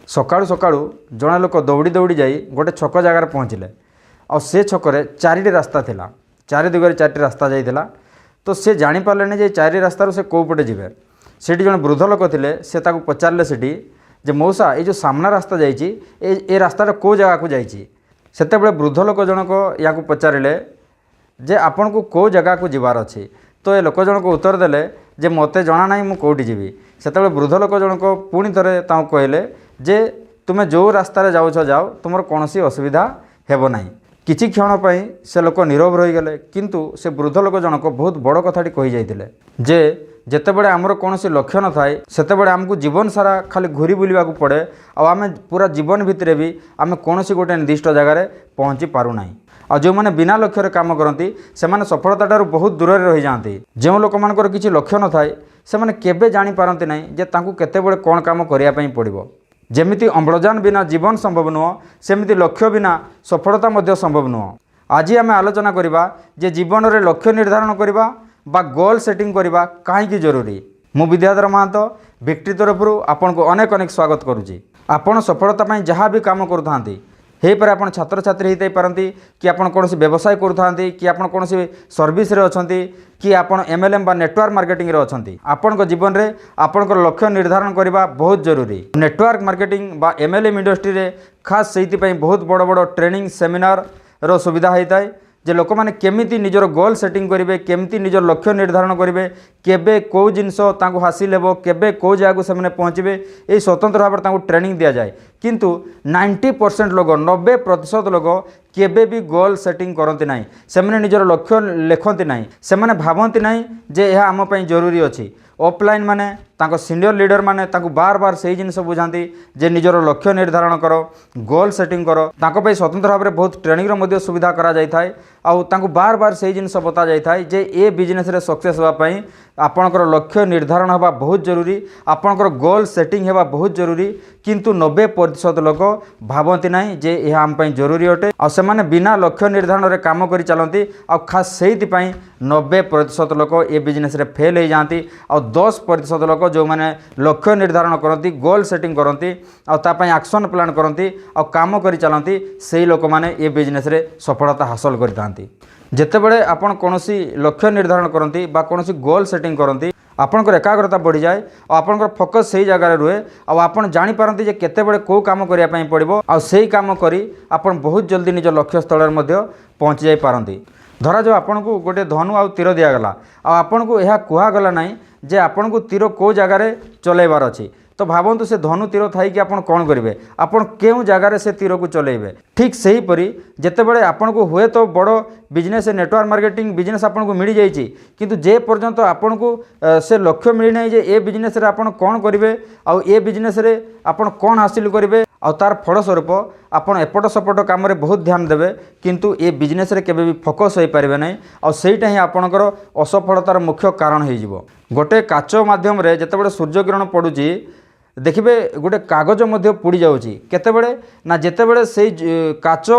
सकाळू सकाळू जड़े लोक दौड़ी दौड़ी जाई गोटे छक जगार पहुँचले आ से छकरे चारिटी रास्ता थिला चारि दिगरे चारिटी रास्ता जाइथिला तो से जानी पारलेनी जे चारि रास्तार से कौ पटे जिवे सेठी जड़े वृद्ध लोक थिले से ताकू पचारे सेठी जे मौसा ये जो सामना रास्ता जाइए ए रास्ता कौ जगह को जाइए सेतेबेले वृद्ध लोक जनक या पचारे जे आपन को कौ जगह को जीवार अच्छी तो ये लोक जनक उत्तर देले जे मते जना ना मु कौटी जीवी सेतेबेले वृद्ध लोक जनक पुणी थे कहले जे तुमे जो रास्तार जाऊछ जाओ तुम कौन असुविधा हेब ना किछि क्षण पर से लोक नीरव रहीगले किंतु से वृद्ध लोक जनक बहुत बड़ कथाटी कही जाइतिले जे जेतेबेले आमर कौन लक्ष्य न थाए सेतेबेले आमको जीवन सारा खाली घूरी बुलवा पड़े आम पूरा जीवन भितर भी आम कौन गोटे निर्दिष्ट जगार पहुँची पारूना आ जो मैंने बिना लक्ष्य काम करती से सफलता ठारू बहुत दूर रही जाती जो लोक मानकर किसी लक्ष्य न थाए से मैंने केबे जानी पारती ना जे तांकु केतेबेले कौन काम करने पड़ो जेमिति अम्लजान बिना जीवन संभव नुह सेमिति लक्ष्य बिना सफलता मध्य संभव नुह। आज आम आलोचना करवा जे जीवन में लक्ष्य निर्धारण करवा बा गोल सेटिंग करवा कहीं जरूरी। मु विद्याधर महांत विक्ट्री तरफ आपन को अनेक अनेक स्वागत करुच्ची। आपन सफलता जहाँ भी काम करूँ हे पर आपन छात्र छात्री होते पारती कि आपन कौन व्यवसाय करूँ कि आपन कौन सर्विस रे अछंती कि आपन एमएलएम बा नेटवर्क मार्केटिंग रे अछंती आपन को जीवन रे आपन को लक्ष्य निर्धारण करवा बहुत जरूरी। नेटवर्क मार्केटिंग बा एमएलएम इंडस्ट्री रे खास सेति पई बहुत बड़ बड़ ट्रेनिंग सेमिनार रो सुविधा होता है जे लोक मैंने केमिति निजर गोल सेटिंग करेंगे केमिति निजर लक्ष्य निर्धारण करेंगे केबे कौ जिनस हासिल हेबो केबे कौ जगह से पहुँचे ये स्वतंत्र भाव में ट्रेनिंग दि जाए किंतु 90% लोग 90% लोग केबे भी गोल सेटिंग करती ना से निजर लक्ष्य लिखती ना से भावती ना जे यह आम जरूरी अच्छी ऑफलाइन माने तांको सीनियर लीडर माने तांको बार बार से जिनस बुझाती जे निजर लक्ष्य निर्धारण करो गोल सेटिंग करो तांको पे स्वतंत्र भाव में बहुत ट्रेनिंग रो सुविधा करा जाय थाए आउ तांको बार बार से जिनस बता जाय थाए जे ए बिजनेस रे सक्सेस होबा पई आपणकर लक्ष्य निर्धारण होबा बहुत जरूरी आपणकर गोल सेटिंग होबा बहुत जरूरी किंतु 90% लोक भावती ना जे यह आम जरूरी अटे आ से माने बिना लक्ष्य निर्धारण रे काम करी चलती आ खास सेति पई 90% लोक ए बिजनेस रे फेल हो जाती आ 10% लोक जो मैंने लक्ष्य निर्धारण करती गोल सेटिंग करती आपाई एक्शन प्लान करती आ काम कर चलती से लोक मैंने ये बिजनेस रे सफलता हासिल करते जितेबले आपन कौन लक्ष्य निर्धारण करती कौन गोल सेटिंग करती आपंकर एकाग्रता बढ़ी जाए और आपंकर फोकस से जगार रुहे आपन जापारती जे केतेबेले कौ काम करने पड़ो आ से काम करी आपन बहुत जल्दी निज लक्ष्य स्थल पहुँची जाई पारती धरा जो आपन को गोटे धनु आउ तीर दिगला आपन को यह कहगला ना जे आपन को तीर कौ जगार चलैबार अच्छी तो भावतु से धनु तीर थी कि आपन कौन करेंगे आपन केउ जगार से तीर को चलेबे ठीक से हीपरी जितेबले आपन को हुए तो बड़ बिजनेस नेटवर्क मार्केटिंग बिजनेस आपन को मिल जाइए किंतु जे पर्यंत आपन को से लक्ष्य मिली ना जे ए बिजनेस रे आपन कौन करेंगे आउ ए बिजनेस रे आपन कौन हासिल करेंगे आ तार फलस्वरूप आपन एपट सपट काम रे बहुत ध्यान देवे किंतु ए बिजनेस रे केबे भी फोकस हो पारे ना आ सेटा ही आपनकर असफलतार मुख्य कारण हो गोटे काच माध्यम रे जेतेबेले सूर्य किरण पड़ुची देखिए गोटे कागज मध्य पोड़ी जाऊँगी केतेबेले ना जेतेबेले से काच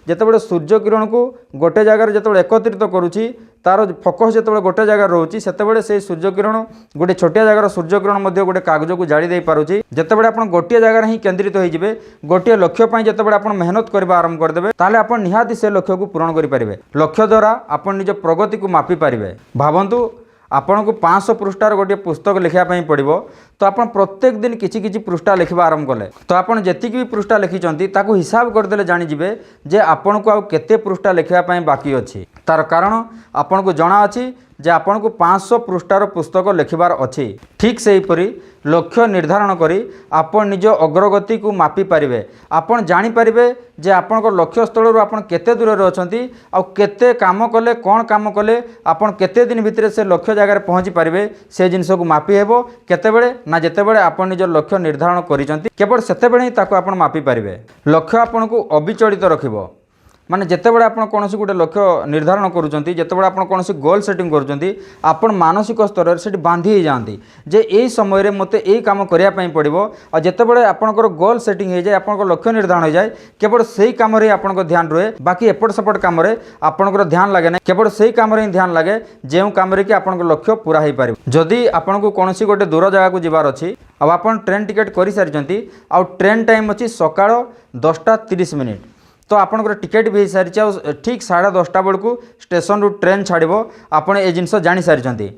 जेतेबेले सूर्य किरण को गोटे जगार जेतेबेले एकत्रित करुच्ची तार फोकस जेतेबेले गोटे जगार रोची सेतेबेले से सूर्य किरण गोटे छोटिया जगार सूर्य किरण मध्य गोटे कागज को जाड़ी दे पारुची जेतेबेले आपन गोटे जगार ही केंद्रित हो जिवे गोटे लक्ष्य पई जेतेबेले आपन मेहनत करबा आरंभ कर देबे ताले आपन निहाती से लक्ष्य को पूर्ण करि परिबे लक्ष्य द्वारा आपन निज प्रगति को मापी पारिबे। भावंतु आपन को 500 पृष्ठार गोटे पुस्तक लिखापी पड़ो तो आप प्रत्येक दिन किसी पृष्ठा लिखा आरंभ कले तो आप जी भी पृष्ठा लिखिं ताकू हिसाब करदे जानीजे जे आपन को आउ केते पृष्ठा लिखापी बाकी अच्छी तार कारण आपन को जना अच्छी जे आपन को 500 पृष्ठार पुस्तक लिखबार अच्छी ठीक से हीपरी लक्ष्य निर्धारण करी आपन निज अग्रगति को मापी पारिबे आपन जानी पारिबे जे आपन को लक्ष्य स्थल आपन केते दूर रे अछंती आ केते काम कले कौन काम कले आपन केते दिन भितर से लक्ष्य जगह पहुँची पारिबे से जिनस को मापी हेबो केतेबेले ना जेतेबेले आपन निज लक्ष्य निर्धारण करिसंती केवल सेतेबेले ही ताको आपन मापी पारिबे लक्ष्य आपन को अविचलित रखिबो माने जेतेबेले आपण कोनोसी गोटे लक्ष्य निर्धारण करूचंती जेतेबेले आपण कोनोसी गोल सेटिंग करूचंती आपण मानसिक स्तर रे सेठी बांधी हे जांती जे एई समय रे मते एई काम करिया पई पड़िबो आ जेतेबेले आपनकर गोल सेटिंग हे जाय आपनकर लक्ष्य निर्धारण हो जाय केवल सेही काम रे आपनकर ध्यान रहे बाकी एपट सपट काम रे आपनकर ध्यान लागे ना केवल सेही काम रे ध्यान लागे जेउ काम रे कि आपनकर लक्ष्य पूरा हे पारिबो जदी आपनको कोनोसी गोटे दूर जगह को जिबार अछि अब आपन ट्रेन टिकेट करि सारिचंती आ ट्रेन टाइम अछि सकाळ 10:30 तो आपनकर टिकेट भी सारी ठीक 10:30 बेलू स्टेशन रु ट्रेन छाड़ब आपड़ ए जिनस जानी सारी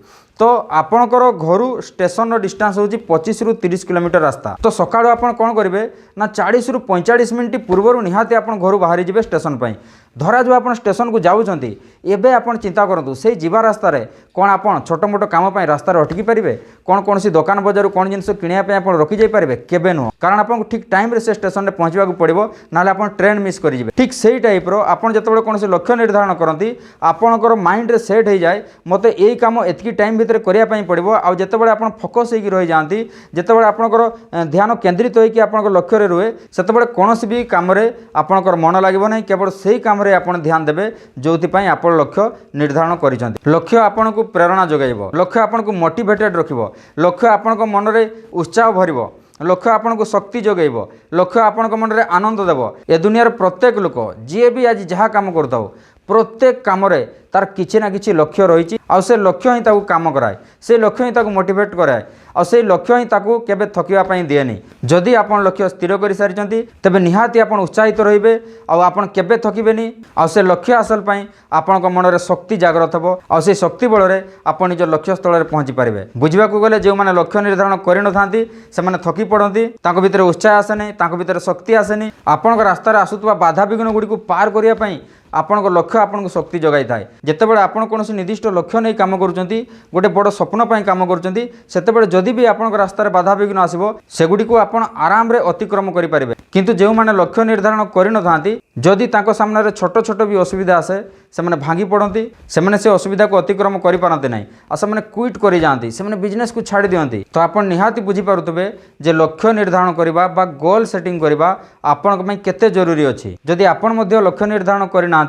तो आपणकर घर स्टेशन डिस्टेंस होची 25 रु 30 किलोमीटर रास्ता तो सकाळु आपण कोन करिवे ना 40 रु 45 मिनिट पूर्व निहाती आपण घर बाहरी जिवे स्टेशन पई धरा जो आपण स्टेशन को जाउछंती एबे आपण चिंता करंतु से जीवा रास्ता रे कोन आपण छोट मोट काम पई रास्ता रे अटकी परिवे कोन कोनसी दुकान बजार कोन जिंस किनिया पई आपण रखि जाई परिवे केबे नो कारण आपण ठीक टाइम रे से स्टेशन रे पहुंचबा को पड़िबो नाले आपण ट्रेन मिस करि जिवे ठीक सेही टाइप रो आपण जतबेले कोनसी लक्ष्य निर्धारण करंती आपणकर माइंड रे सेट हे जाय मते एई काम एतकी टाइम भितर करिया पई पड़िबो आ जतबेले आपण फोकस हेकि रहि जांती जतबेले आपणकर ध्यान केंद्रित होई कि आपणकर लक्ष्य रे रुहे सेतबेले कोनसी भी काम रे आपणकर मन लागिबो नै केवल सेही काम रे आपण ध्यान देबे जोथि पई आपण लक्ष्य निर्धारण करिसंती लक्ष्य आपण को प्रेरणा जोगाइबो लक्ष्य आपण को मोटिवेटेड रखिबो लक्ष्य आपण को मन रे उत्साह भरिबो लक्ष्य आपण को शक्ति जोगाइब लक्ष्य आपण मन रे आनंद देव ए दुनिया प्रत्येक लोक जी भी आज जहाँ काम करताओ प्रत्येक काम रे तार किछि ना किछि लक्ष्य रही आ से लक्ष्य ही ताकू काम कराए से लक्ष्य ही ताकू मोटिवेट कराए आ से लक्ष्य ही ताकू केबे थकिबा पई दिएनी जदि आपण लक्ष्य स्थिर करि सारिचंती तबे निहाती आपण उत्साहित रहिबे आ आपण केबे थकिबेनी आ से लक्ष्य हासिल पई आपण को मन रे शक्ति जागृत हबो आ से शक्ति बल रे आपण निज लक्ष्य स्थल रे पहुंची पारिबे बुझिबा को गले जे माने लक्ष्य निर्धारण करि न थांती से माने थकी पड़ती तांको भितर उत्साह आसे नै तांको भितर शक्ति आसे नै आपण को रास्ता रे आसुतबा बाधा विघ्न गुडी को पार करिया पई आपण लक्ष्य आपण शक्ति जगाई थाए जितेबाला आपण कौन निर्दिष्ट लक्ष्य नहीं कम करुँच गोटे बड़ स्वप्न पर कम करुँच जदि भी आपण रास्तार बाधा विघ्न आसो सेगुड़ी को आपण आराम रे अतिक्रम करेंगे किंतु जो मैंने लक्ष्य निर्धारण कर जदि सामने छोट छोट भी असुविधा आसे से भांगी पड़ती से असुविधा को अतिक्रम करते ना आ से क्विट कर जाती से बिजनेस को छाड़ी दिखती तो आप निहाती बुझीपारे जे लक्ष्य निर्धारण करवा बा गोल सेटिंग करवा आपण केते जरूरी अच्छी जदि आपण लक्ष्य निर्धारण करना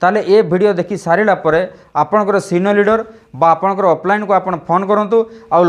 ताले ए वीडियो देखि सारिला परे आपनकर सीनियर लीडर बा आपनकर ऑफलाइन को आपण फोन करंतु आ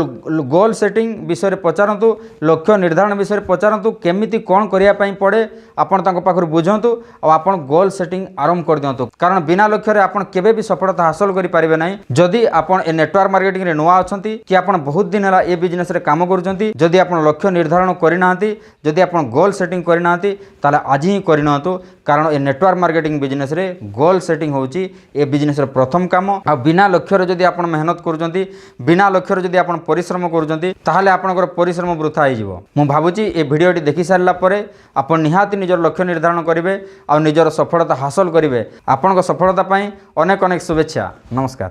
गोल सेटिंग विषय पचारंतु लक्ष्य निर्धारण विषय पचारंतु केमिति कोन करिया पई पड़े आपण तांको पाखर बुझंतु आ आपण गोल सेटिंग आरंभ कर दियंतु कारण बिना लक्ष्य रे आपण केबे भी सफलता हासिल करि पारिबे नै जदि आपण ए नेटवर्क मार्केटिंग रे नुवा अछंती कि आपण बहुत दिन हला ए बिजनेस रे काम करूचंती जदि आपण लक्ष्य निर्धारण करिनांती जदि आपण गोल सेटिंग करिनांती ताले आज ही करिनांतु कारण ए नेटवर्क मार्केटिंग बिजनेस रे गोल सेटिंग होची ए बिजनेस रे प्रथम काम आ बिना लक्ष्य रे जदि आपण मेहनत करूचंती बिना लक्ष्य रे जदि आपण परिश्रम करूचंती ताहाले आपनकर परिश्रम वृथा हो जिवो मु भाबुची ए वीडियोटी देखि सारला परे आपण निहाती निजर लक्ष्य निर्धारण करिवे आ निजर सफलता हासिल करिवे आपनकर सफलता पई अनेक अनेक शुभेच्छा नमस्कार।